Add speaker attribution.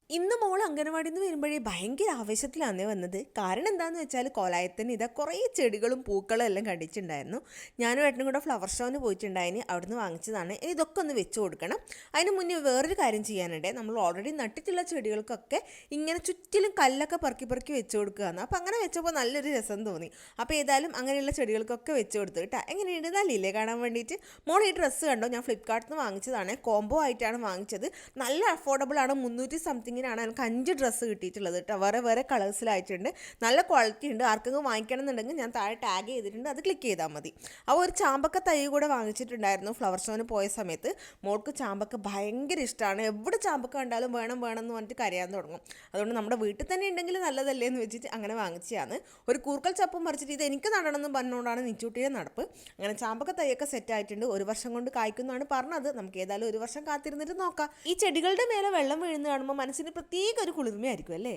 Speaker 1: ഇന്ന് മോൾ അംഗനവാടിയിൽ നിന്ന് വരുമ്പോഴേ ഭയങ്കര ആവേശത്തിലാണ് വന്നത്. കാരണം എന്താണെന്ന് വെച്ചാൽ കോലായത്തിന് ഇതാ കുറേ ചെടികളും പൂക്കളും എല്ലാം കണ്ടിട്ടുണ്ടായിരുന്നു. ഞാനും ഏട്ടനും കൂടെ ഫ്ലവർ ഷോന് പോയിട്ടുണ്ടായിന്, അവിടുന്ന് വാങ്ങിച്ചതാണ്. ഇതൊക്കെ ഒന്ന് വെച്ച് കൊടുക്കണം. അതിന് മുന്നേ വേറൊരു കാര്യം ചെയ്യാനുണ്ട്. നമ്മൾ ഓൾറെഡി നട്ടിട്ടുള്ള ചെടികൾക്കൊക്കെ ഇങ്ങനെ ചുറ്റിലും കല്ലൊക്കെ പെറുക്കി പെറുക്കി വെച്ച് കൊടുക്കുകയാണ്. അപ്പോൾ അങ്ങനെ വെച്ചപ്പോൾ നല്ലൊരു രസം തോന്നി. അപ്പോൾ ഏതായാലും അങ്ങനെയുള്ള ചെടികൾക്കൊക്കെ വെച്ച് കൊടുത്തു കേട്ടോ. എങ്ങനെയുണ്ട്, നല്ലില്ലേ കാണാൻ വേണ്ടിയിട്ട്. മോൾ ഈ ഡ്രസ്സ് കണ്ടോ, ഞാൻ ഫ്ലിപ്കാർട്ടിൽ നിന്ന് വാങ്ങിച്ചതാണ്. കോംബോ ആയിട്ടാണ് വാങ്ങിച്ചത്. നല്ല അഫോർഡബിൾ ആണ്. 300 സംതിങ്ങിനാണ് എനിക്ക് 5 ഡ്രസ്സ് കിട്ടിയിട്ടുള്ളത് കേട്ടോ. വേറെ വേറെ കളേഴ്സിലായിട്ടുണ്ട്. നല്ല ക്വാളിറ്റി ഉണ്ട്. ആർക്കെങ്കിലും വാങ്ങിക്കണം എന്നുണ്ടെങ്കിൽ ഞാൻ താഴെ ടാഗ് ചെയ്തിട്ടുണ്ട്, അത് ക്ലിക്ക് ചെയ്താൽ മതി. അപ്പോൾ ഒരു ചാമ്പക്ക തൈ കൂടെ വാങ്ങിച്ചിട്ടുണ്ടായിരുന്നു ഫ്ലവർ ഷോന് പോയ സമയത്ത്. മോൾക്ക് ചാമ്പക്ക ഭയങ്കര ഇഷ്ടമാണ്. എവിടെ ചാമ്പക്ക കണ്ടാലും വേണം വേണം എന്ന് പറഞ്ഞിട്ട് കരയാൻ തുടങ്ങും. അതുകൊണ്ട് നമ്മുടെ വീട്ടിൽ തന്നെ ഉണ്ടെങ്കിൽ നല്ലതല്ലേ എന്ന് വെച്ചിട്ട് അങ്ങനെ വാങ്ങിച്ചതാണ്. ഒരു കൂർക്കൽ ചപ്പും പറിച്ചിട്ട് ഇത് എനിക്ക് നടണം എന്ന് പറഞ്ഞുകൊണ്ടാണ് നിച്ചൂട്ടിയെ നടപ്പ്. അങ്ങനെ ചാമ്പക്ക തൈയൊക്കെ സെറ്റ് ആയിട്ടുണ്ട്. 1 വർഷം കൊണ്ട് കായ്ക്കുന്നതാണ് പറഞ്ഞത്. നമുക്ക് ഏതായാലും 1 വർഷം കാത്തിരുന്നിട്ട് നോക്കാം. ഈ ചെടികളുടെ മേലെ വെള്ളം വീഴുന്ന കാണുമ്പോൾ മനസ്സിന് പ്രത്യേക ഒരു കുളിർമയായിരിക്കും അല്ലേ.